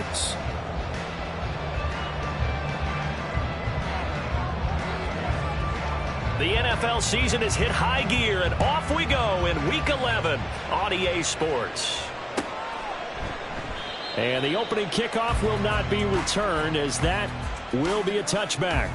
Falcons. The NFL season has hit high gear, and off we go in Week 11 on EA Sports. And the opening kickoff will not be returned, as that will be a touchback.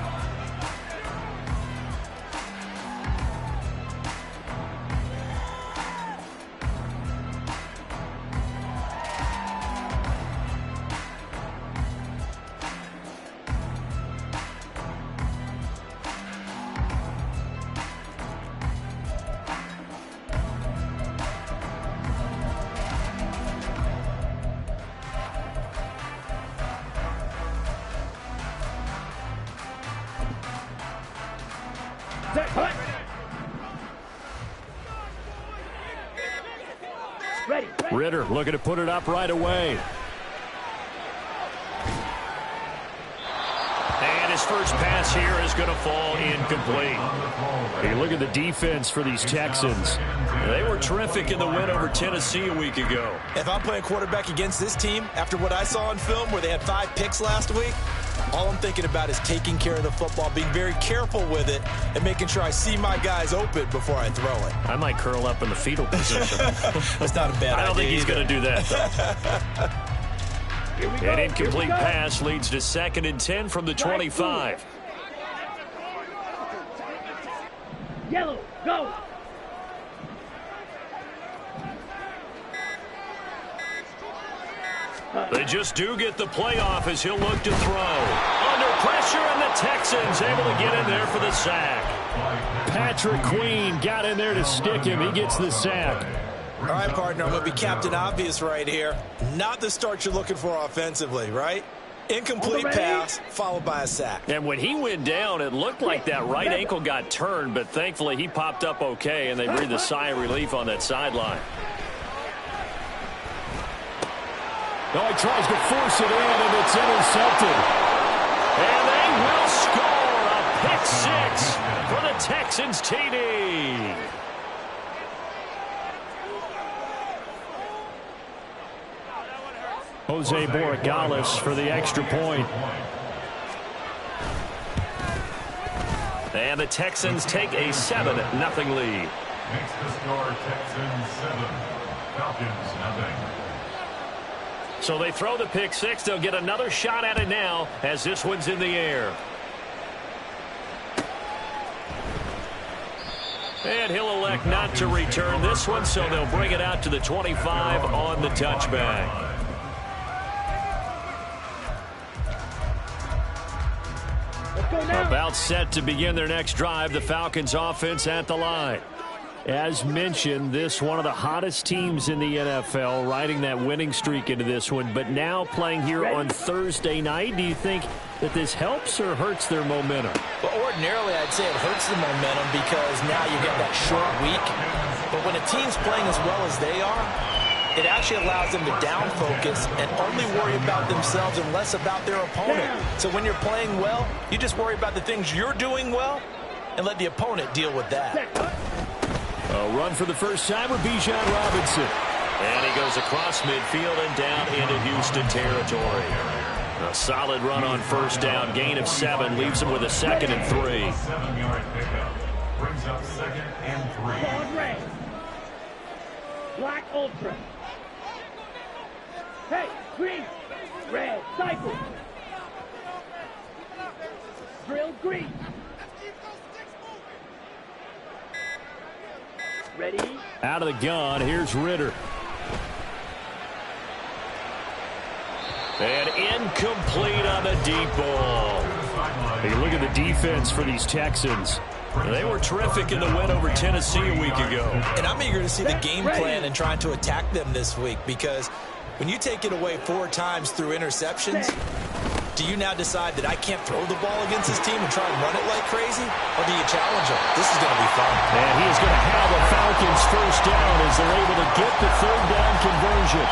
Ritter looking to put it up right away. And his first pass here is going to fall incomplete. Hey, look at the defense for these Texans. They were terrific in the win over Tennessee a week ago. If I'm playing quarterback against this team, after what I saw on film where they had 5 picks last week, all I'm thinking about is taking care of the football, being very careful with it, and making sure I see my guys open before I throw it. I might curl up in the fetal position. That's not a bad idea. I don't think he's going to do that. Go, An incomplete pass leads to 2nd and 10 from the 25. Yellow, go. They just do get the playoff as he'll look to throw. Under pressure, and the Texans able to get in there for the sack. Patrick Queen got in there to stick him. He gets the sack. All right, partner, I'm going to be Captain Obvious right here. Not the start you're looking for offensively, right? Incomplete pass followed by a sack. And when he went down, it looked like that right ankle got turned, but thankfully he popped up okay, and they breathed a sigh of relief on that sideline. Oh, he tries to force it in, and it's intercepted. And they will score a pick 6 for the Texans TD. Jose Borregales for the extra point. And the Texans take a 7-0 lead. Makes the score Texans 7, Falcons 0. So they throw the pick 6. They'll get another shot at it now as this one's in the air. And he'll elect not to return this one, so they'll bring it out to the 25 on the touchback. About set to begin their next drive, the Falcons offense at the line. As mentioned, this one of the hottest teams in the NFL, riding that winning streak into this one, but now playing here on Thursday night. Do you think that this helps or hurts their momentum? Well, ordinarily, I'd say it hurts the momentum because now you get that short week. But when a team's playing as well as they are, it actually allows them to down focus and only worry about themselves and less about their opponent. So when you're playing well, you just worry about the things you're doing well and let the opponent deal with that. A run for the first time with Bijan Robinson. And he goes across midfield and down into Houston territory. A solid run on first down, gain of 7, leaves him with a 2nd and 3. 7-yard pickup. Brings up 2nd and 3. Code red. Black ultra. Hey, green. Red, cycle. Drill green. Ready? Out of the gun, here's Ritter. And incomplete on the deep ball. Hey, look at the defense for these Texans. They were terrific in the win over Tennessee a week ago. And I'm eager to see the game plan and trying to attack them this week because when you take it away 4 times through interceptions, do you now decide that I can't throw the ball against this team and try and run it like crazy? Or do you challenge them? This is going to be fun. And he is going to have the Falcons first down as they're able to get the 3rd down conversion.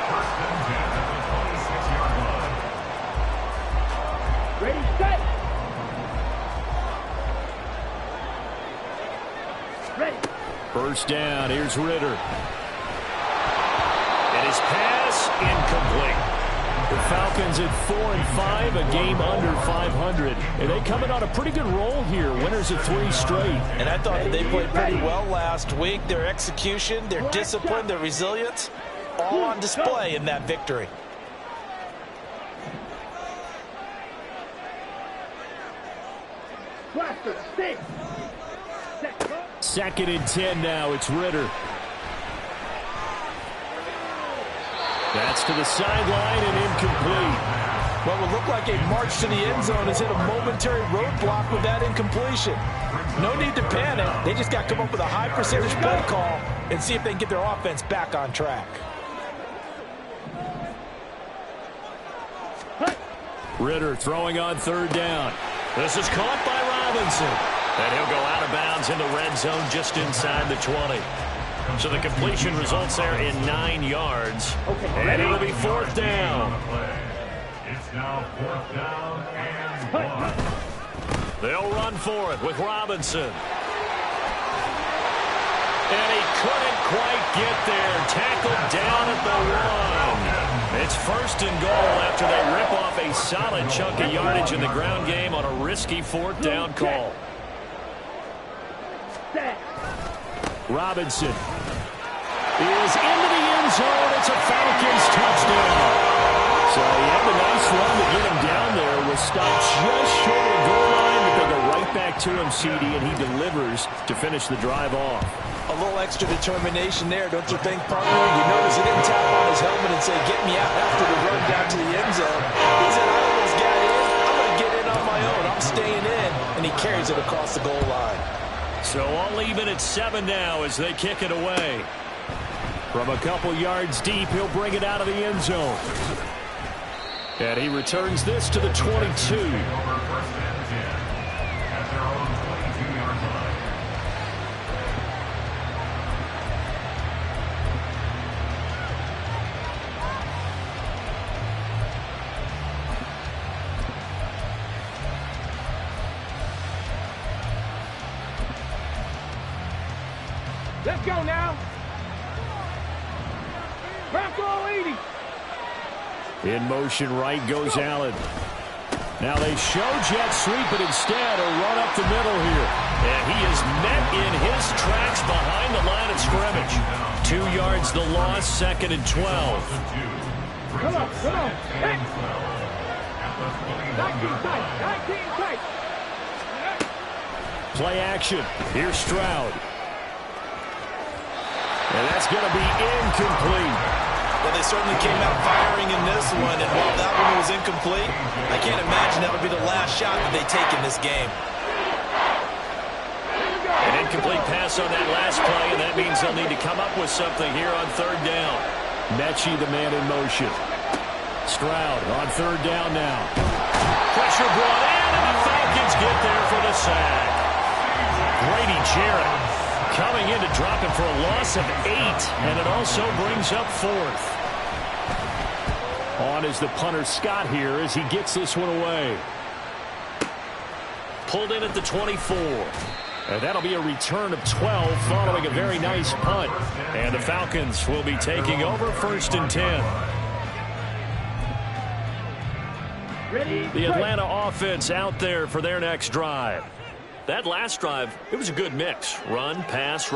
First and 10 at the 26-yard line. Ready, set. Ready. First down, here's Ritter. And his pass incomplete. Falcons at 4-5, a game under 500. And they coming on a pretty good roll here, winners of 3 straight. And I thought that they played pretty well last week. Their execution, their discipline, their resilience, all on display in that victory. Second and 10 now. It's Ritter. That's to the sideline and incomplete. What would look like a march to the end zone has hit a momentary roadblock with that incompletion. No need to panic. They just got to come up with a high percentage play call and see if they can get their offense back on track. Ritter throwing on 3rd down. This is caught by Robinson. And he'll go out of bounds in the red zone just inside the 20. So the completion results there in 9 yards. And it'll be 4th down. It's now 4th down and 1. They'll run for it with Robinson. And he couldn't quite get there. Tackled down at the 1. It's 1st and goal after they rip off a solid chunk of yardage in the ground game on a risky 4th down call. Robinson is into the end zone. It's a Falcons touchdown. So he had a nice run to get him down there. Was stopped just short of the goal line, but they go right back to him, CD, and he delivers to finish the drive off. A little extra determination there, don't you think, partner? You notice he didn't tap on his helmet and say, get me out after the run down to the end zone. He said, I almost got in. I'm going to get in on my own. I'm staying in. And he carries it across the goal line. So all even at 7 now as they kick it away. From a couple yards deep, he'll bring it out of the end zone. And he returns this to the 22. Let's go now. Bronco 80. In motion right goes Allen. Now they show jet sweep, but instead a run up the middle here. And he is met in his tracks behind the line of scrimmage. 2 yards the loss, 2nd and 12. Come on, come on. Hey. 19 tight, 19 tight. Play action. Here's Stroud. And that's going to be incomplete. Well, they certainly came out firing in this one, and while that one was incomplete, I can't imagine that would be the last shot that they take in this game. An incomplete pass on that last play, and that means they'll need to come up with something here on 3rd down. Mechie, the man in motion. Stroud on 3rd down now. Pressure brought in, and the Falcons get there for the sack. Grady Jarrett coming in to drop him for a loss of 8, and it also brings up 4th. On is the punter Scott here as he gets this one away. Pulled in at the 24. And that'll be a return of 12 following a very nice punt. And the Falcons will be taking over 1st and 10. The Atlanta offense out there for their next drive. That last drive, it was a good mix. Run, pass,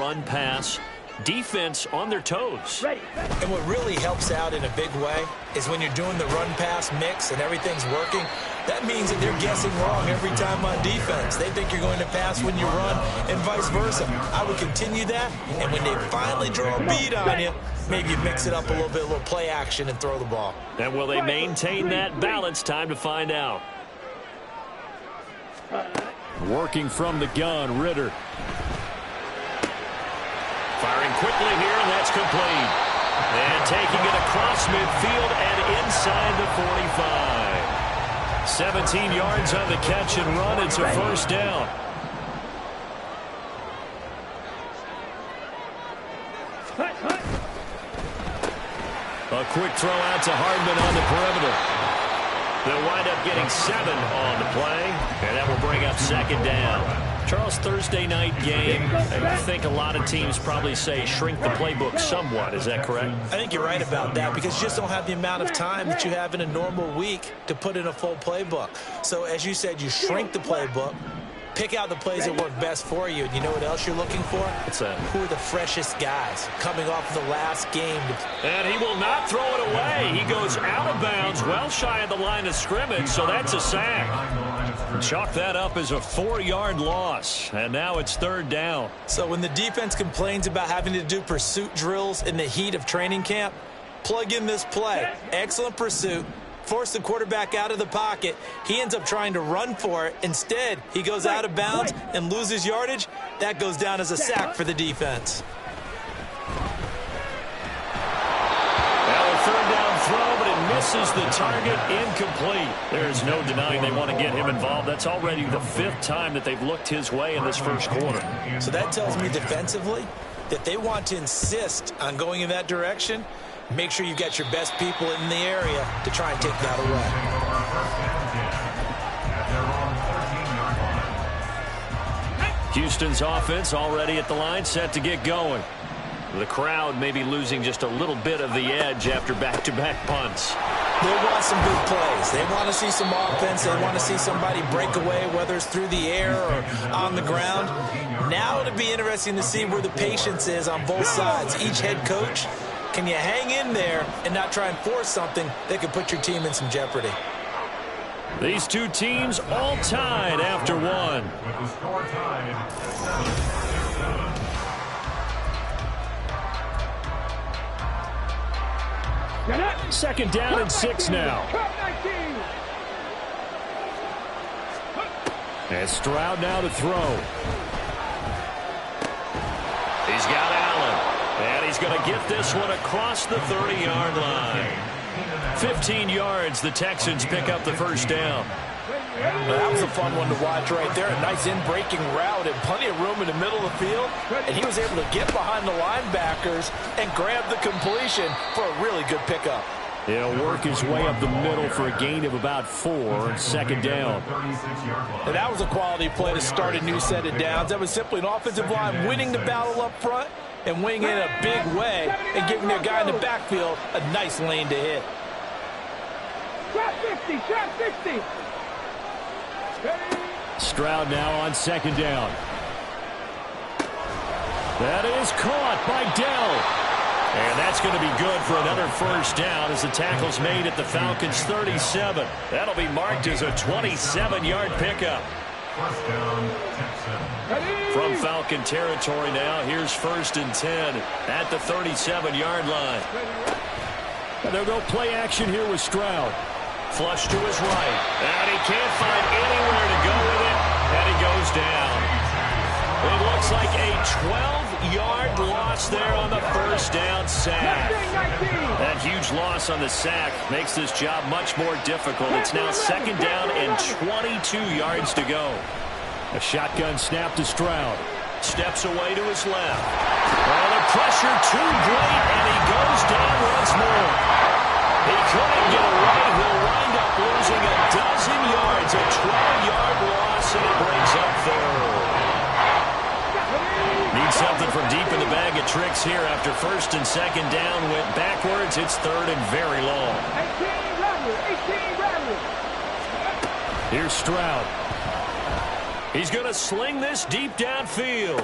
defense on their toes. And what really helps out in a big way is when you're doing the run-pass mix and everything's working, that means that they're guessing wrong every time on defense. They think you're going to pass when you run and vice versa. I would continue that, and when they finally draw a bead on you, maybe you mix it up a little play action and throw the ball. And will they maintain that balance? Time to find out. Working from the gun, Ritter. Firing quickly here, and that's complete. And taking it across midfield and inside the 45. 17 yards on the catch and run. It's a 1st down. A quick throw out to Hardman on the perimeter. They'll wind up getting 7 on the play, and that will bring up 2nd down. Charles, Thursday night game, I think a lot of teams probably say shrink the playbook somewhat. Is that correct? I think you're right about that because you just don't have the amount of time that you have in a normal week to put in a full playbook. So as you said, you shrink the playbook, pick out the plays that work best for you. And you know what else you're looking for? What's that? Who are the freshest guys coming off of the last game? And he will not throw it away. He goes out of bounds, well shy of the line of scrimmage, so that's a sack. Chalk that up as a 4-yard loss, and now it's 3rd down. So when the defense complains about having to do pursuit drills in the heat of training camp, plug in this play. Excellent pursuit. Force the quarterback out of the pocket. He ends up trying to run for it. Instead, he goes out of bounds and loses yardage. That goes down as a sack for the defense. Now a 3rd down throw, but it misses the target. Incomplete. There's no denying they want to get him involved. That's already the 5th time that they've looked his way in this first quarter. So that tells me defensively that they want to insist on going in that direction. Make sure you've got your best people in the area to try and take that away. Houston's offense already at the line, set to get going. The crowd may be losing just a little bit of the edge after back-to-back punts. They want some big plays. They want to see some offense. They want to see somebody break away, whether it's through the air or on the ground. Now it'll be interesting to see where the patience is on both sides. Each head coach, can you hang in there and not try and force something that could put your team in some jeopardy? These two teams all tied after one. With the score tied at 7. 2nd down and 6 now. And Stroud now to throw. He's got Allen. And he's going to get this one across the 30-yard line. 15 yards, the Texans pick up the 1st down. Well, that was a fun one to watch right there. A nice in-breaking route and plenty of room in the middle of the field. And he was able to get behind the linebackers and grab the completion for a really good pickup. He'll work his way up the middle for a gain of about 4, 2nd down. And that was a quality play to start a new set of downs. That was simply an offensive line winning the battle up front and winning in a big way and giving their guy in the backfield a nice lane to hit. Shot 50, shot 60. Stroud now on 2nd down. That is caught by Dell. And that's going to be good for another 1st down as the tackle's made at the Falcons' 37. That'll be marked as a 27-yard pickup. 1st down, Texans. From Falcon territory now, here's 1st and 10 at the 37-yard line. And they'll go play action here with Stroud. Flush to his right. And he can't find anywhere to go with it. And he goes down. It looks like a 12-yard loss there on the 1st down sack. That huge loss on the sack makes this job much more difficult. It's now 2nd down and 22 yards to go. A shotgun snap to Stroud. Steps away to his left. Oh, the pressure too great, and he goes down once more. He couldn't get away. He'll wind up losing a dozen yards. A 12-yard loss, and it brings up 3rd. Needs something from deep in the bag of tricks here after 1st and 2nd down. Went backwards. It's 3rd and very long. 18 rattle. Here's Stroud. He's going to sling this deep downfield.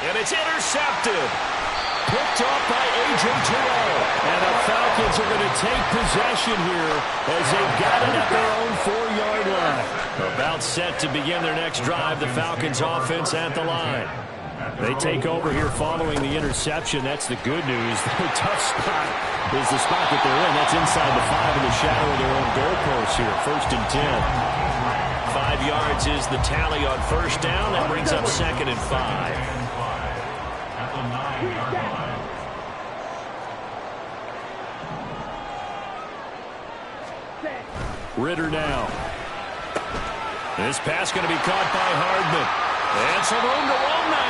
And it's intercepted. Picked off by A.J. Terrell. And the Falcons are going to take possession here as they've got it at their own 4-yard line. About set to begin their next drive. The Falcons offense at the line. They take over here following the interception. That's the good news. The tough spot is the spot that they're in. That's inside the 5 in the shadow of their own goalpost here. 1st and 10. 5 yards is the tally on 1st down. That brings up 2nd and 5. At the 9-yard line. Ritter now. This pass going to be caught by Hardman. And some room to run now.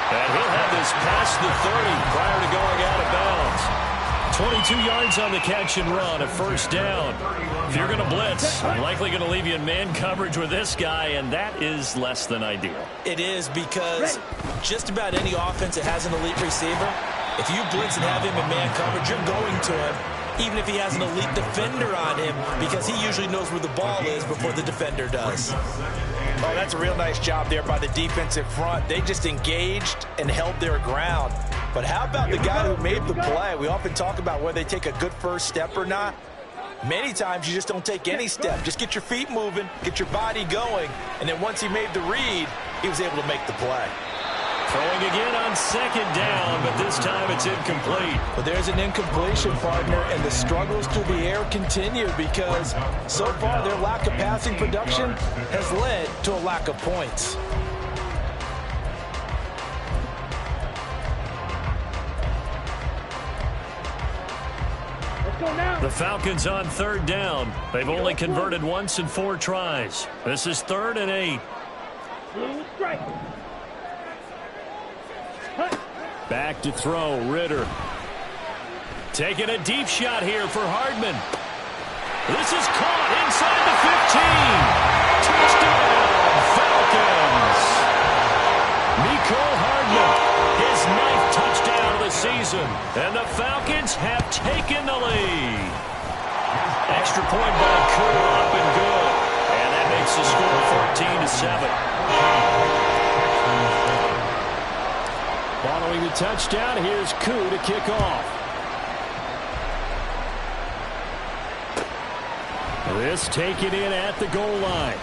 And he'll have this past the 30 prior to going out of bounds. 22 yards on the catch and run, a first down. If you're going to blitz, I'm likely going to leave you in man coverage with this guy, and that is less than ideal. It is, because just about any offense that has an elite receiver, if you blitz and have him in man coverage, you're going to him, even if he has an elite defender on him, because he usually knows where the ball is before the defender does. Oh, that's a real nice job there by the defensive front. They just engaged and held their ground. But how about the guy who made the play? We often talk about whether they take a good first step or not. Many times you just don't take any step. Just get your feet moving, get your body going, and then once he made the read, he was able to make the play. Throwing again on second down, but this time it's incomplete. But there's an incompletion, partner, and the struggles through the air continue because so far their lack of passing production has led to a lack of points. The Falcons on third down. They've only converted once in 4 tries. This is 3rd and 8. Back to throw, Ritter. Taking a deep shot here for Hardman. This is caught inside the 15. Touchdown, Falcons. Mecole Hardman, his 9th touchdown of the season. And the Falcons have taken the lead. Extra point by Koo, up and good. And that makes the score 14-7. Following the touchdown, here's Koo to kick off. This taken in at the goal line.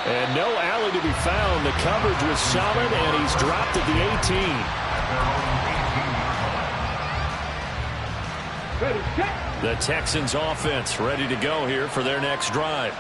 And no alley to be found. The coverage was solid, and he's dropped at the 18. The Texans offense ready to go here for their next drive.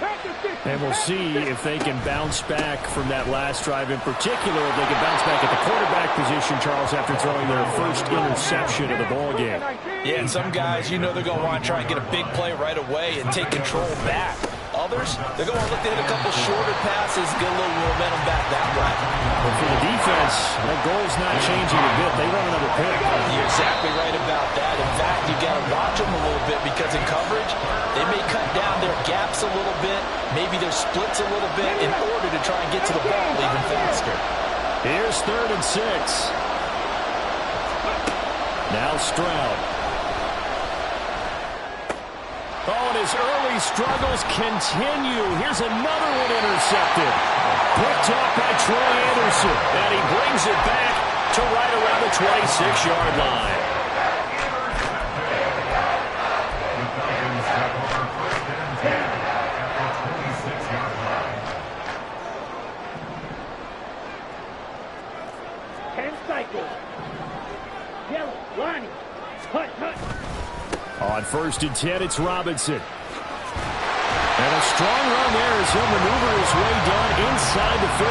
And we'll see if they can bounce back from that last drive, in particular if they can bounce back at the quarterback position, Charles, after throwing their first interception of the ball game. Yeah, and some guys, you know they're going to want to try and get a big play right away and take control back. Others, they're going to look to hit a couple shorter passes, get a little momentum back that way. But for the defense, that goal's not changing a bit. They want another pick. You're exactly right about that. In fact, you got to watch them a little bit because in coverage, they may cut down their gaps a little bit, maybe their splits a little bit in order to try and get to the ball even faster. Here's 3rd and 6. Now Stroud. Oh, and his early struggles continue. Here's another one intercepted. Picked off by Troy Anderson. And he brings it back to right around the 26-yard line. On 1st and 10, it's Robinson. And a strong run there as he'll maneuver his way down inside the 15.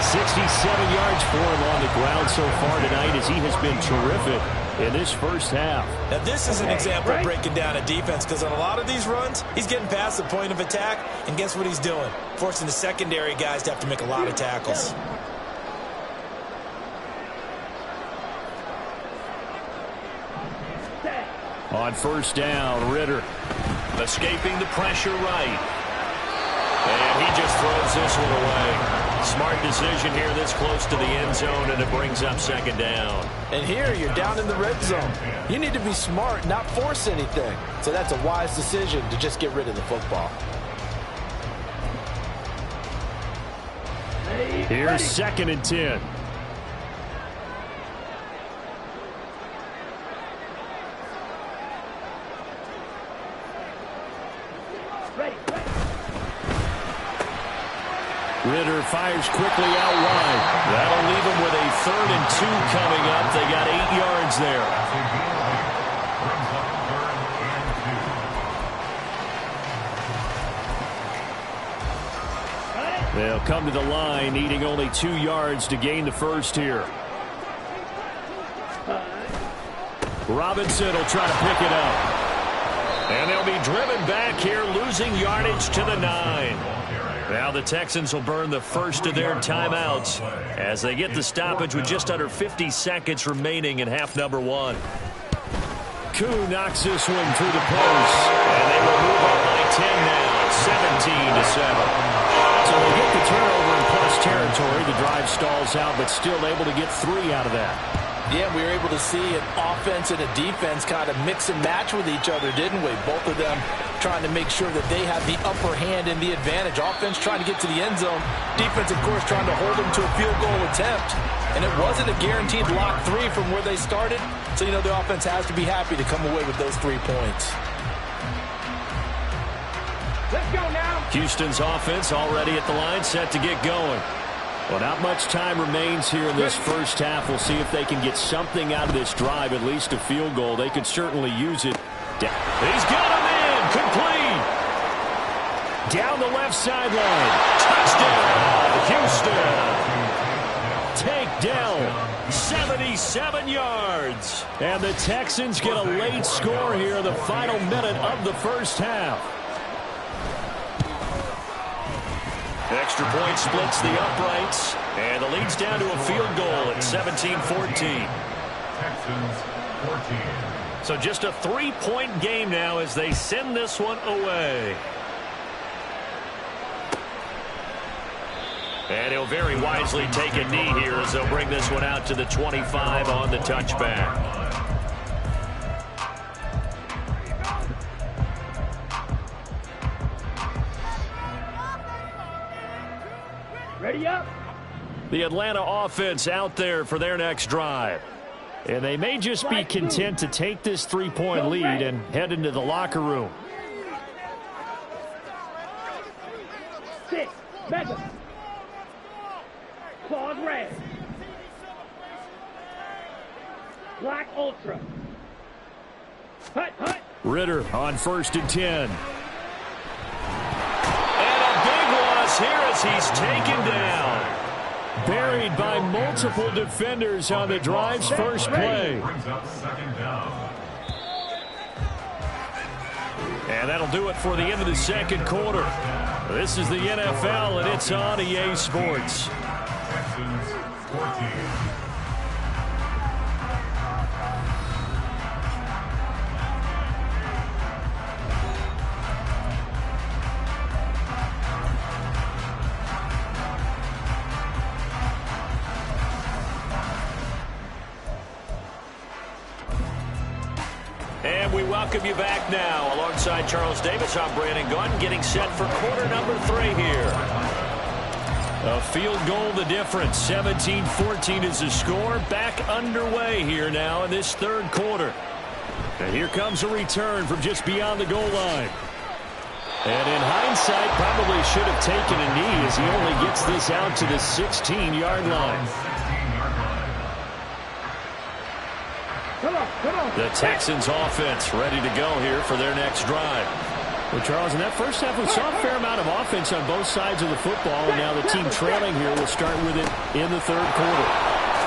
67 yards for him on the ground so far tonight as he has been terrific in this first half. Now, this is an example of breaking down a defense because on a lot of these runs, he's getting past the point of attack, and guess what he's doing? Forcing the secondary guys to have to make a lot of tackles. On 1st down, Ritter escaping the pressure right. And he just throws this one away. Smart decision here this close to the end zone, and it brings up 2nd down. And here you're down in the red zone. You need to be smart, not force anything. So that's a wise decision to just get rid of the football. Here's 2nd and 10. Ritter fires quickly out wide. That'll leave him with a 3rd and 2 coming up. They got 8 yards there. They'll come to the line, needing only 2 yards to gain the first here. Robinson will try to pick it up. And they'll be driven back here, losing yardage to the 9. Now the Texans will burn the first of their timeouts as they get the stoppage with just under 50 seconds remaining in half number 1. Koo knocks this one through the post. And they will move up by 10 now, 17-7. So they get the turnover in plus territory. The drive stalls out, but still able to get 3 out of that. Yeah, we were able to see an offense and a defense kind of mix and match with each other, didn't we? Both of them trying to make sure that they have the upper hand and the advantage. Offense trying to get to the end zone. Defense, of course, trying to hold them to a field goal attempt. And it wasn't a guaranteed lock 3 from where they started. So, you know, the offense has to be happy to come away with those 3 points. Let's go now. Houston's offense already at the line, set to get going. Well, not much time remains here in this first half. We'll see if they can get something out of this drive, at least a field goal. They could certainly use it. He's got him in. Complete. Down the left sideline. Touchdown, Houston. Takedown, 77 yards. And the Texans get a late score here in the final minute of the first half. Extra point splits the uprights, and the lead's down to a field goal at 17-14. Texans 14. So just a 3-point game now as they send this one away. And he'll very wisely take a knee here as they'll bring this one out to the 25 on the touchback. Ready up. The Atlanta offense out there for their next drive. And they may just be content to take this 3-point lead and head into the locker room. 6, Mega. Claws red. Black Ultra. Hut, hut. Ritter on 1st and 10. Here as he's taken down. Buried by multiple defenders on the drive's first play. Brings up 2nd down. And that'll do it for the end of the second quarter. This is the NFL, and it's on EA Sports. Texans 14. And we welcome you back now. Alongside Charles Davis, I'm Brandon Gunn, getting set for quarter number 3 here. A field goal the difference. 17-14 is the score. Back underway here now in this third quarter. And here comes a return from just beyond the goal line. And in hindsight, probably should have taken a knee as he only gets this out to the 16-yard line. Come on, come on. The Texans offense ready to go here for their next drive. Well, Charles, in that first half, we saw a fair amount of offense on both sides of the football, and now the team trailing here will start with it in the third quarter.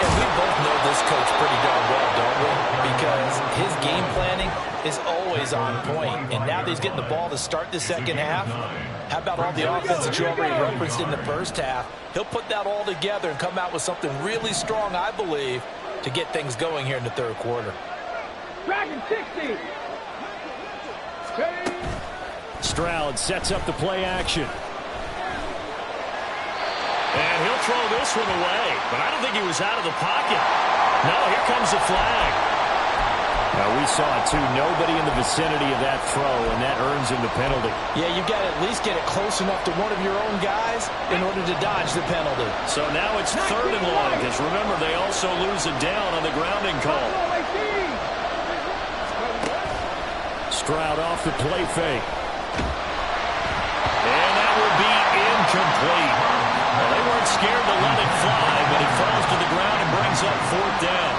And we both know this coach pretty darn well, don't we? Because his game planning is always on point. And now that he's getting the ball to start the second half, how about all the offense that you already referenced in the first half? He'll put that all together and come out with something really strong, I believe, to get things going here in the third quarter. Dragon 60. Stroud sets up the play action. And he'll throw this one away, but I don't think he was out of the pocket. No, here comes the flag. Now, we saw it, too. Nobody in the vicinity of that throw, and that earns him the penalty. Yeah, you've got to at least get it close enough to one of your own guys in order to dodge the penalty. So now it's 3rd and long, because remember, they also lose it down on the grounding call. Stroud off the play fake. And that will be incomplete. Well, they weren't scared to let it fly, but it falls to the ground and brings up 4th down.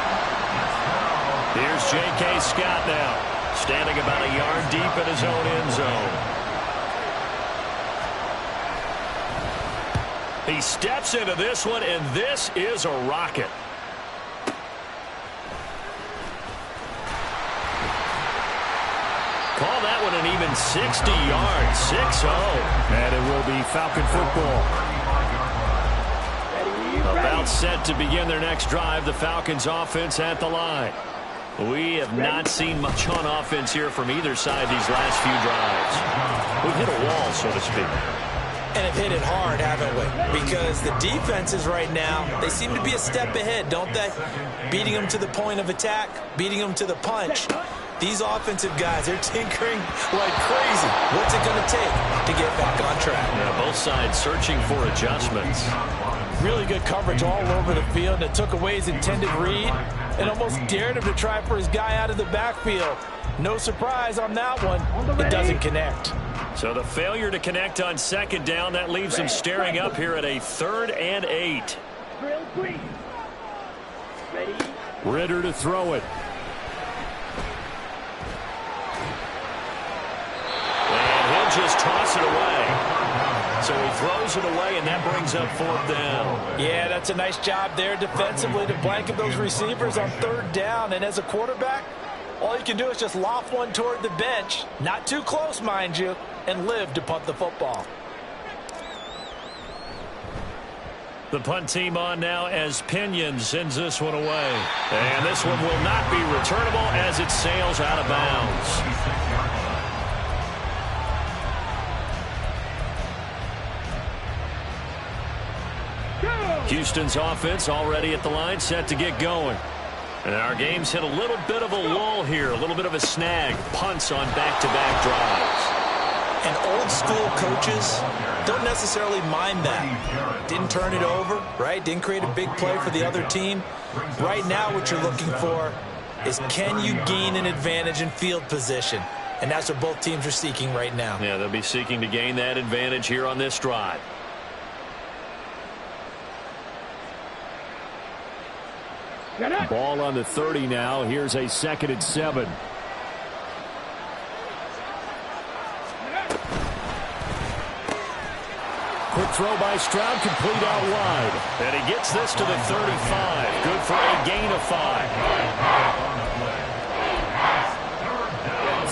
Here's J.K. Scott now, standing about a yard deep in his own end zone. He steps into this one, and this is a rocket. Call that one an even 60 yards, 6-0. And it will be Falcon football. About set to begin their next drive, the Falcons offense at the line. We have not seen much on offense here from either side these last few drives. We've hit a wall, so to speak. And have hit it hard, haven't we? Because the defenses right now, they seem to be a step ahead, don't they? Beating them to the point of attack, beating them to the punch. These offensive guys, they're tinkering like crazy. What's it going to take to get back on track? Yeah, both sides searching for adjustments. Really good coverage all over the field. It took away his intended read and almost dared him to try for his guy out of the backfield. No surprise on that one. It doesn't connect. So the failure to connect on second down, that leaves him staring up here at a 3rd and 8. Drill 3. Ready? Ritter to throw it. And he'll just toss it away. So he throws it away, and that brings up 4th down. Yeah, that's a nice job there defensively to blanket those receivers on 3rd down. And as a quarterback, all you can do is just loft one toward the bench. Not too close, mind you, and live to punt the football. The punt team on now as Pinion sends this one away. And this one will not be returnable as it sails out of bounds. Houston's offense already at the line, set to get going. And our game's hit a little bit of a lull here, a little bit of a snag. Punts on back-to-back drives. And old school coaches don't necessarily mind that. Didn't turn it over, right? Didn't create a big play for the other team. Right now what you're looking for is, can you gain an advantage in field position? And that's what both teams are seeking right now. Yeah, they'll be seeking to gain that advantage here on this drive. Ball on the 30 now. Here's a 2nd and 7. Quick throw by Stroud, complete out wide. And he gets this to the 35. Good for a gain of 5.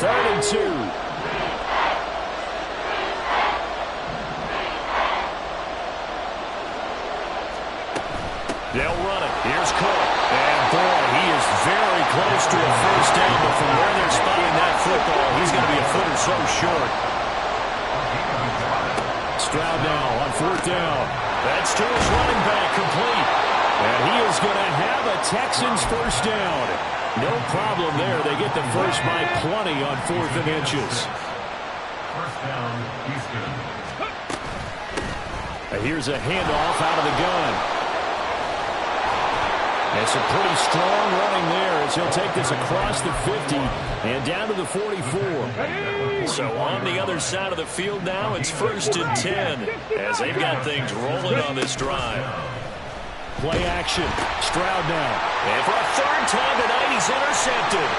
3rd and 2. They'll run it. Here's Cole. And boy, he is very close to a 1st down, but from where they're spotting that football, he's going to be a foot or so short. Stroud now on 4th down. That's to his running back, complete. And he is going to have a Texans 1st down. No problem there. They get the first by plenty on 4th and inches. 1st down, Houston. Here's a handoff out of the gun. And some pretty strong running there as he'll take this across the 50 and down to the 44. So on the other side of the field now, it's 1st and 10 as they've got things rolling on this drive. Play action. Stroud now. And for a 3rd time tonight, he's intercepted.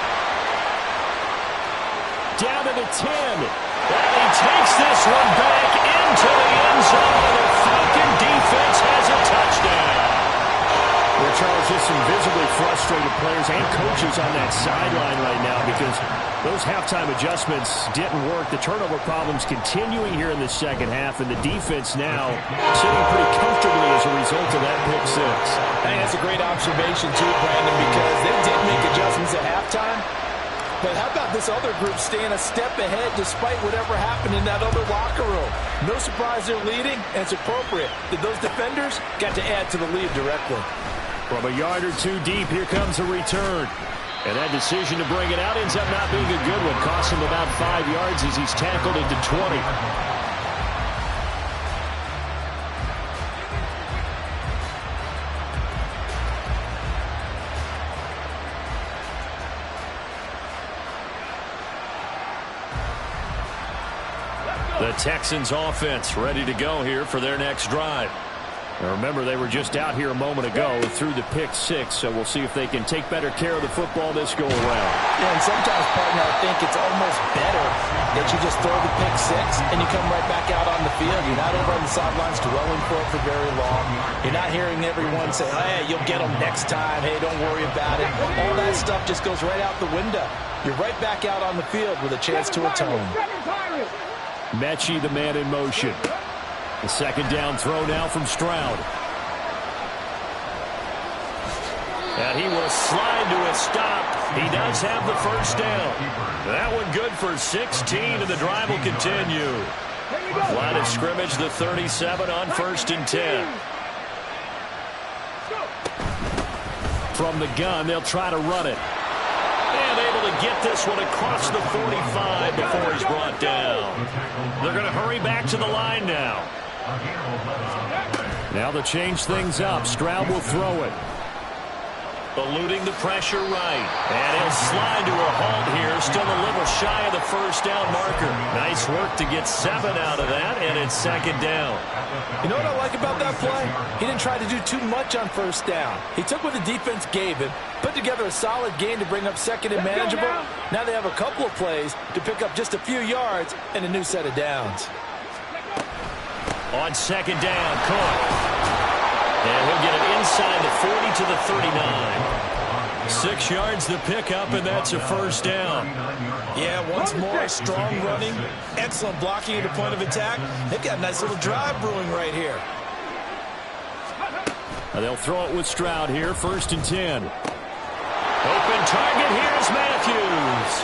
Down to the 10. And he takes this one back into the end zone. The Falcon defense has a touchdown. Well, Charles, just some visibly frustrated players and coaches on that sideline right now because those halftime adjustments didn't work. The turnover problems continuing here in the 2nd half, and the defense now sitting pretty comfortably as a result of that pick 6. I think that's a great observation too, Brandon, because they did make adjustments at halftime. But how about this other group staying a step ahead despite whatever happened in that other locker room? No surprise they're leading, and it's appropriate that those defenders got to add to the lead directly. From a yard or 2 deep, here comes a return. And that decision to bring it out ends up not being a good one. Costs him about 5 yards as he's tackled into 20. The Texans offense ready to go here for their next drive. Now remember, they were just out here a moment ago through the pick 6, so we'll see if they can take better care of the football this go around. Yeah, and sometimes, partner, I think it's almost better that you just throw the pick 6 and you come right back out on the field. You're not over on the sidelines dwelling for it for very long. You're not hearing everyone say, hey, you'll get them next time. Hey, don't worry about it. All that stuff just goes right out the window. You're right back out on the field with a chance to atone. Mechie, the man in motion. The 2nd down throw now from Stroud. And he will slide to a stop. He does have the first down. That one good for 16, and the drive will continue. Line of scrimmage, the 37 on 1st and 10. From the gun, they'll try to run it. And able to get this one across the 45 before he's brought down. They're going to hurry back to the line now. Now they'll change things up. Stroud will throw it. Eluding the pressure right. And he'll slide to a halt here. Still a little shy of the first down marker. Nice work to get 7 out of that, and it's 2nd down. You know what I like about that play? He didn't try to do too much on 1st down. He took what the defense gave him, put together a solid game to bring up 2nd and manageable. Now they have a couple of plays to pick up just a few yards and a new set of downs. On 2nd down, Cook. And he'll get it inside the 40 to the 39. 6 yards to pick up, and that's a first down. Yeah, once more, strong running, excellent blocking at the point of attack. They've got a nice little drive brewing right here. They'll throw it with Stroud here, 1st and 10. Open target, here's Matthews.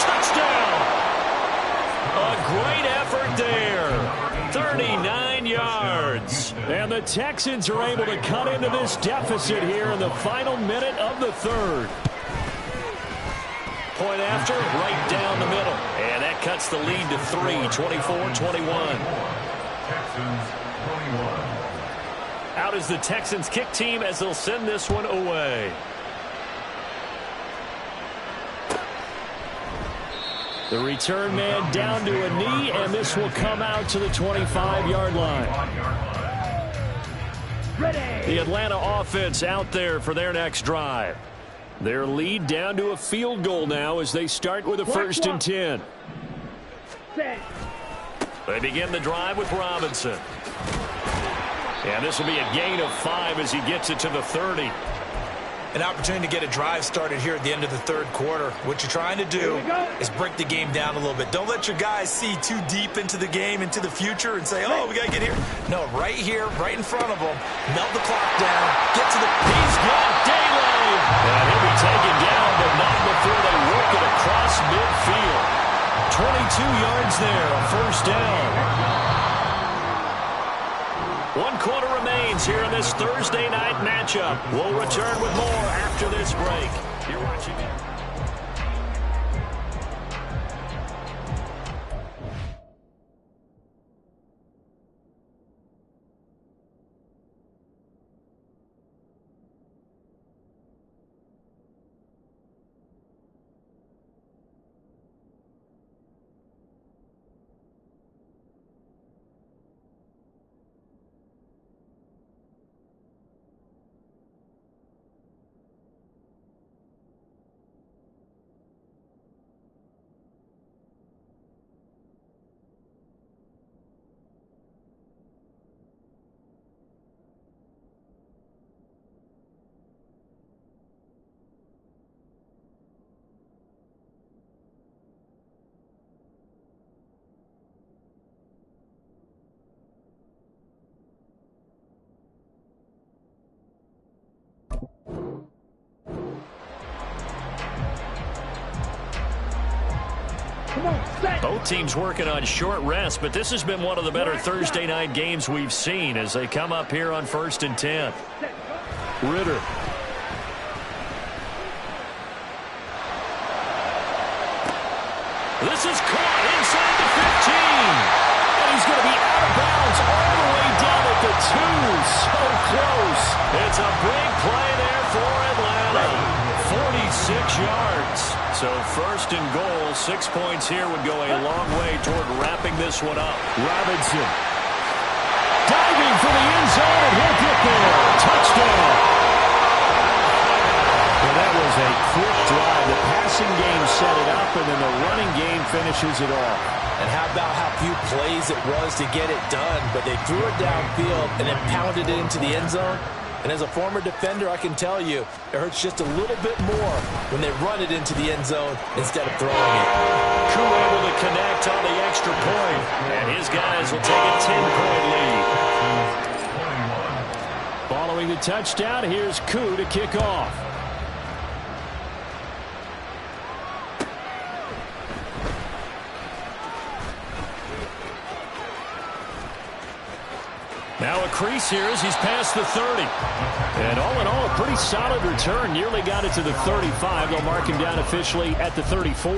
Touchdown! A great effort there. 39 yards. And the Texans are able to cut into this deficit here in the final minute of the 3rd. Point after, right down the middle. And that cuts the lead to 3, 24-21. Texans 21. Out is the Texans kick team as they'll send this one away. The return man down to a knee, and this will come out to the 25-yard line. The Atlanta offense out there for their next drive. Their lead down to a field goal now as they start with a 1st and 10. They begin the drive with Robinson. And this will be a gain of 5 as he gets it to the 30. An opportunity to get a drive started here at the end of the 3rd quarter. What you're trying to do is break the game down a little bit. Don't let your guys see too deep into the game, into the future, and say, oh, we got to get here. No, right here, right in front of them. Melt the clock down. Get to the... He's got Daly. And he'll be taken down, but not before they work it across midfield. 22 yards there, a 1st down. 1 quarter remains here in this Thursday night matchup. We'll return with more after this break. You're watching it. Both teams working on short rest, but this has been one of the better Thursday night games we've seen as they come up here on 1st and 10. Ritter. This is caught inside the 15. And he's going to be out of bounds all the way down at the 2. So close. It's a big play there for Atlanta. 46 yards. So 1st and goal, 6 points here would go a long way toward wrapping this one up. Robinson. Diving for the end zone, and he'll get there. Touchdown. Well, that was a quick drive. The passing game set it up, and then the running game finishes it off. And how about how few plays it was to get it done, but they threw it downfield and then pounded it into the end zone. And as a former defender, I can tell you, it hurts just a little bit more when they run it into the end zone instead of throwing it. Koo able to connect on the extra point, and his guys will take a 10-point lead. Ball Following the touchdown, here's Koo to kick off. Now a crease here as he's past the 30. And all in all, a pretty solid return. Nearly got it to the 35. They'll mark him down officially at the 34.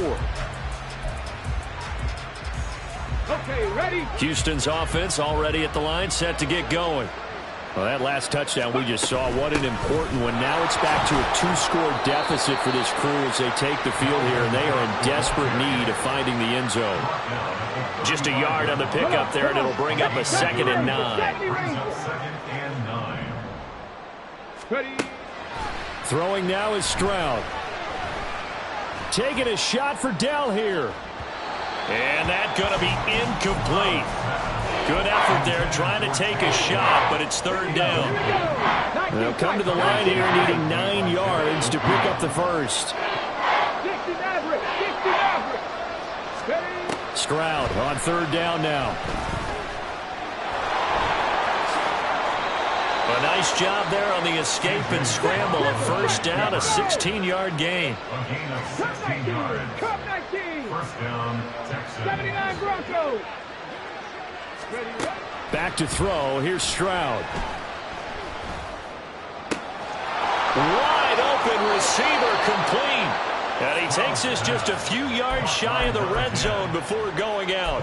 Okay, ready? Houston's offense already at the line, set to get going. Well, that last touchdown we just saw, what an important one. Now it's back to a 2-score deficit for this crew as they take the field here, and they are in desperate need of finding the end zone. Just a yard on the pickup there, and it'll bring up a 2nd and 9. Ready? Throwing now is Stroud. Taking a shot for Dell here. And that's going to be incomplete. Good effort there, trying to take a shot, but it's 3rd down. They'll come to the line here, needing 9 yards to pick up the first. Stroud on 3rd down now. A nice job there on the escape and scramble. A 1st down, a 16-yard gain. A gain of 16 yards. 1st down, Texans. 79 Broncos. Back to throw. Here's Stroud. Wide open receiver, complete. And he takes this just a few yards shy of the red zone before going out.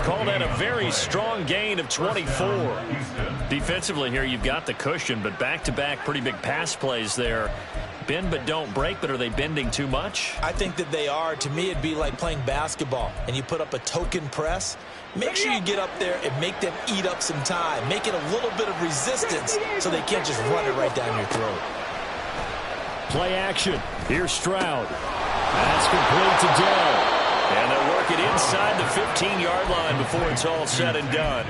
Call that a very strong gain of 24. Defensively here, you've got the cushion, but back-to-back pretty big pass plays there. Bend but don't break, but are they bending too much? I think that they are. To me, it'd be like playing basketball, and you put up a token press. Make sure you get up there and make them eat up some time. Make it a little bit of resistance so they can't just run it right down your throat. Play action. Here's Stroud. That's complete to Dell. And they'll work it inside the 15-yard line before it's all said and done.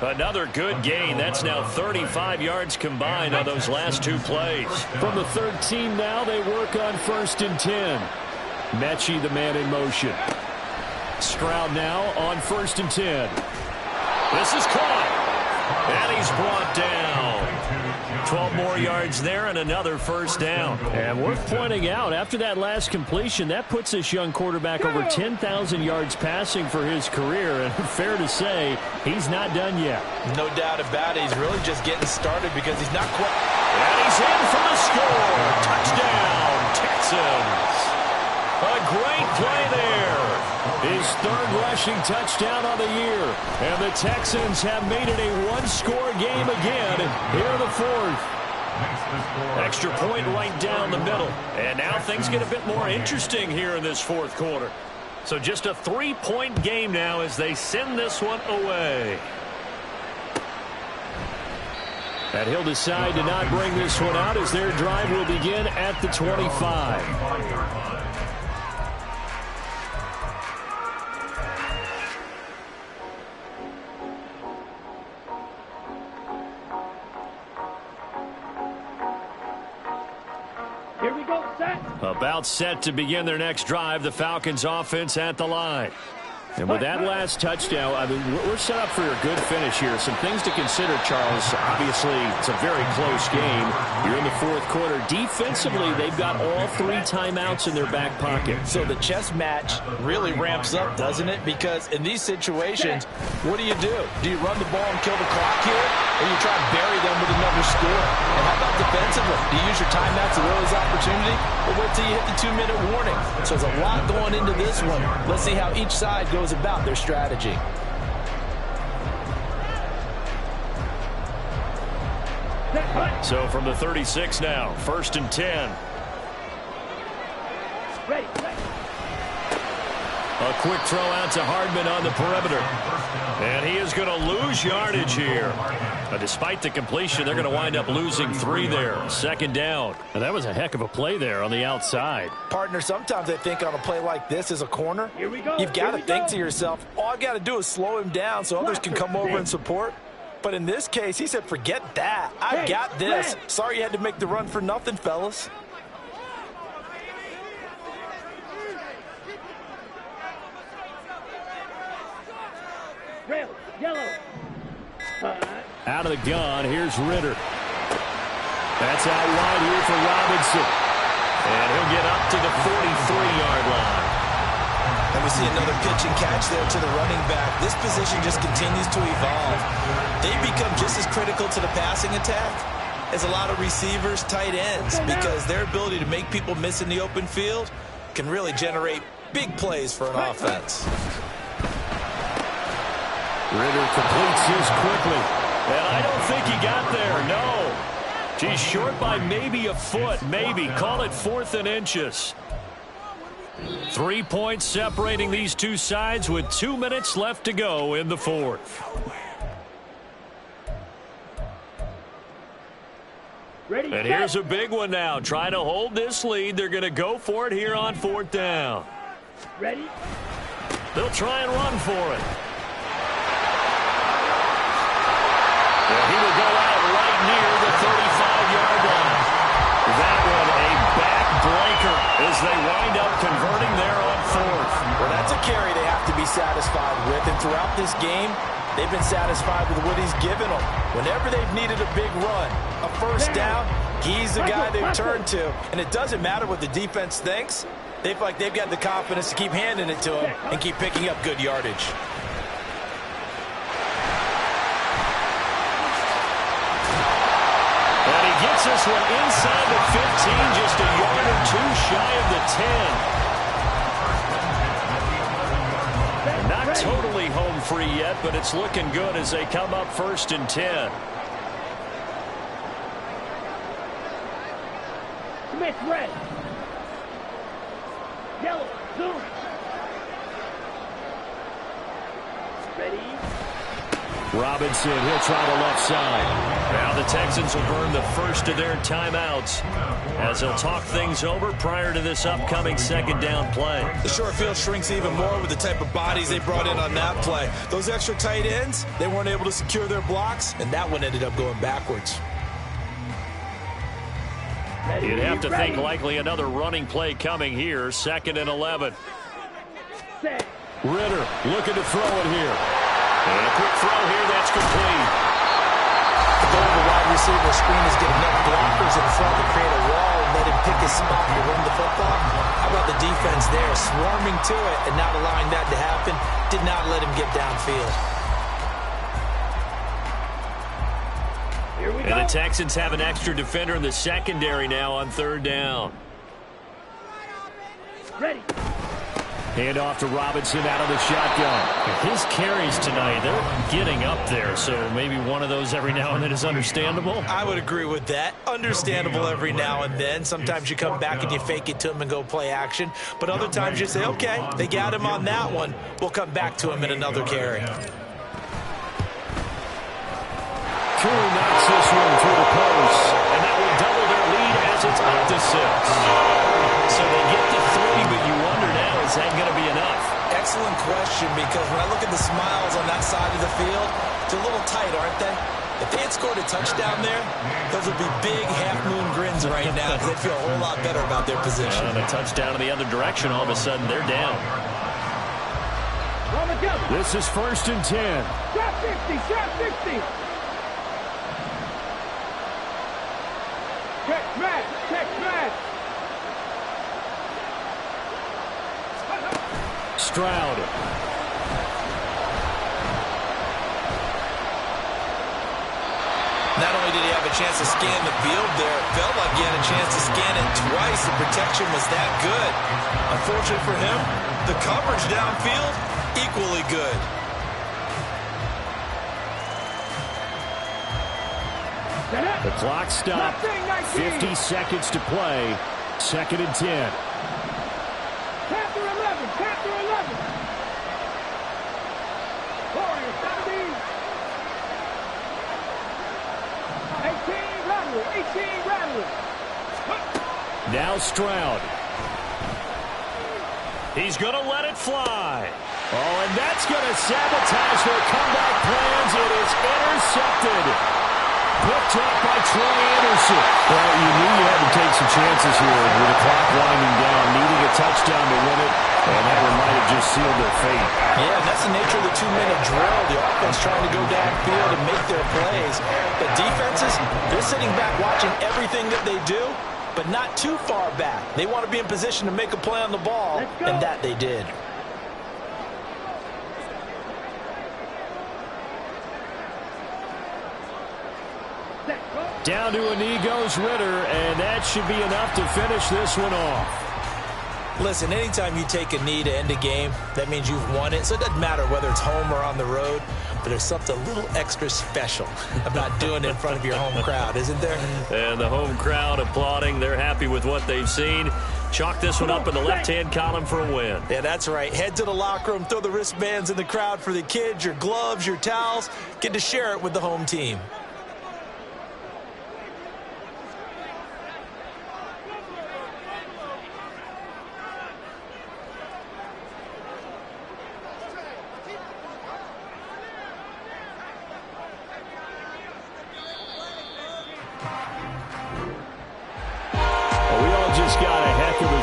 Another good gain. That's now 35 yards combined on those last 2 plays. From the 13 now, they work on 1st and 10. Mechie, the man in motion. Stroud now on 1st and 10. This is caught. And he's brought down. 12 more yards there and another 1st down. And worth pointing out, after that last completion, that puts this young quarterback over 10,000 yards passing for his career. And fair to say, he's not done yet. No doubt about it. He's really just getting started because he's not quite. And he's in for the score. Touchdown, Texans. A great play there. His 3rd rushing touchdown on the year. And the Texans have made it a 1-score game again here in the 4th. Extra point right down the middle. And now things get a bit more interesting here in this 4th quarter. So just a 3-point game now as they send this one away. And he'll decide to not bring this one out as their drive will begin at the 25. Here we go, set. About set to begin their next drive. The Falcons offense at the line. And with that last touchdown, I mean, we're set up for a good finish here. Some things to consider, Charles. Obviously, it's a very close game. You're in the 4th quarter. Defensively, they've got all 3 timeouts in their back pocket. So the chess match really ramps up, doesn't it? Because in these situations, what do? Do you run the ball and kill the clock here? Or you try and bury them with another score? And how about defensively? Do you use your timeouts to throw this opportunity? Or wait till you hit the 2-minute warning? So there's a lot going into this one. Let's see how each side goes about their strategy. So from the 36 now, 1st and 10. Ready. A quick throw out to Hardman on the perimeter. And he is going to lose yardage here. But despite the completion, they're going to wind up losing 3 there. 2nd down. And that was a heck of a play there on the outside. Partner, sometimes I think on a play like this as a corner, Here we go. you've got to think to yourself, all I've got to do is slow him down so others can come over and support. But in this case, he said, forget that. I've got this. Sorry you had to make the run for nothing, fellas. Red, yellow. Out of the gun, here's Ritter. That's out wide here for Robinson. And he'll get up to the 43-yard line. And we see another pitch and catch there to the running back. This position just continues to evolve. They become just as critical to the passing attack as a lot of receivers, tight ends, because their ability to make people miss in the open field can really generate big plays for an offense. Ritter completes his quickly. And I don't think he got there, no. He's short by maybe a foot, maybe. Call it 4th and inches. 3 points separating these two sides with 2 minutes left to go in the fourth. Ready, And here's a big one now. Trying to hold this lead. They're going to go for it here on 4th down. ready, They'll try and run for it. And he will go out right near the 35-yard line. That one a back-breaker as they wind up converting there on 4th. Well, that's a carry they have to be satisfied with. And throughout this game, they've been satisfied with what he's given them. Whenever they've needed a big run, a first down, he's the guy they've turned to. And it doesn't matter what the defense thinks. They feel like they've got the confidence to keep handing it to him and keep picking up good yardage. And he gets this one inside the 15, just a yard or two shy of the 10. Not totally home free yet, but it's looking good as they come up 1st and 10. Smith red, yellow, zoom, ready, Robinson, he'll try the left side. Now the Texans will burn the first of their timeouts as they'll talk things over prior to this upcoming 2nd down play. The short field shrinks even more with the type of bodies they brought in on that play. Those extra tight ends, they weren't able to secure their blocks, and that one ended up going backwards. ready, You'd have to ready, think likely another running play coming here. 2nd and 11. set, Ritter looking to throw it here. And a quick throw here, that's complete. The goal of the wide receiver screen is get enough blockers in front to create a wall and let him pick his spot to run the football. How about the defense there, swarming to it and not allowing that to happen? Did not let him get downfield. here we And go, the Texans have an extra defender in the secondary now on 3rd down. ready, Hand off to Robinson out of the shotgun. His carries tonight, they're getting up there, so maybe one of those every now and then is understandable. I would agree with that. Understandable every now and then. Sometimes you come back and you fake it to him and go play action. But other times you say, okay, they got him on that one. We'll come back to him in another carry. Curry knocks this one through the post, and that will double their lead as it's up to 6. So they get to 3, but you wonder now, is that going to be enough? Excellent question, because when I look at the smiles on that side of the field, they're a little tight, aren't they? If they had scored a touchdown there, those would be big half-moon grins right now because they'd feel a whole lot better about their position. And a touchdown in the other direction, all of a sudden they're down. all together, This is 1st and 10. trap 50, trap 50, check match, check match, Stroud. Not only did he have a chance to scan the field there, it felt like he had a chance to scan it twice. The protection was that good. Unfortunately for him, the coverage downfield, equally good. set up, The clock stopped. 50 seconds to play. 2nd and 10. chapter 11, chapter 11, 18 Rattler, 18 Rattler, Now Stroud. He's going to let it fly. Oh, and that's going to sabotage their comeback plans. It is intercepted. picked up by Troy Anderson. Well, you knew you had to take some chances here with the clock winding down, needing a touchdown to win it, and that one might have just sealed their fate. Yeah, and that's the nature of the 2-minute drill. The offense trying to go downfield and make their plays. The defenses, they're sitting back watching everything that they do, but not too far back. They want to be in position to make a play on the ball, and that they did. Down to a knee goes Ritter, and that should be enough to finish this one off. Listen, anytime you take a knee to end a game, that means you've won it. So it doesn't matter whether it's home or on the road, but there's something a little extra special about doing it in front of your home crowd, isn't there? And the home crowd applauding. They're happy with what they've seen. Chalk this one up in the left-hand column for a win. Yeah, that's right. Head to the locker room, throw the wristbands in the crowd for the kids, your gloves, your towels. Get to share it with the home team.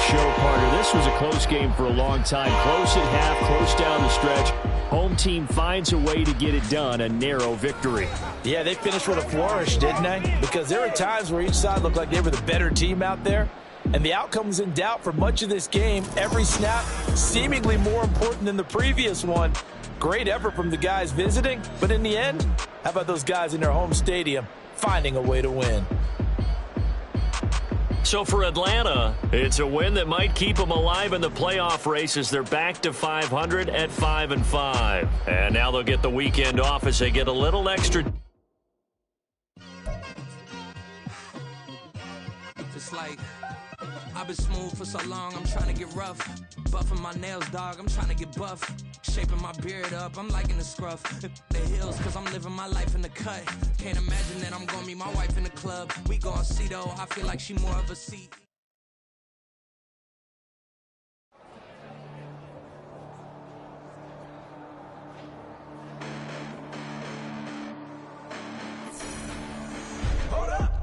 Show, partner. This was a close game for a long time. Close at half, close down the stretch. Home team finds a way to get it done. A narrow victory. Yeah, they finished with a flourish, didn't they? Because there were times where each side looked like they were the better team out there. And the outcome was in doubt for much of this game. Every snap seemingly more important than the previous one. Great effort from the guys visiting. But in the end, how about those guys in their home stadium finding a way to win? So for Atlanta, it's a win that might keep them alive in the playoff races. They're back to 500 at 5-5. And now they'll get the weekend off as they get a little extra. Just like I've been smooth for so long, I'm trying to get rough. Buffing my nails, dog, I'm trying to get buff. Shaping my beard up, I'm liking the scruff. The heels, cause I'm living my life in the cut. Can't imagine that I'm gonna meet my wife in the club. We gon' see though, I feel like she more of a seat.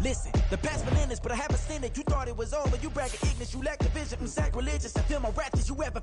Listen, the past been but I haven't seen it. You thought it was over. You bragging ignorance, you lack the vision. Sacrilegious. I feel my wrath as you ever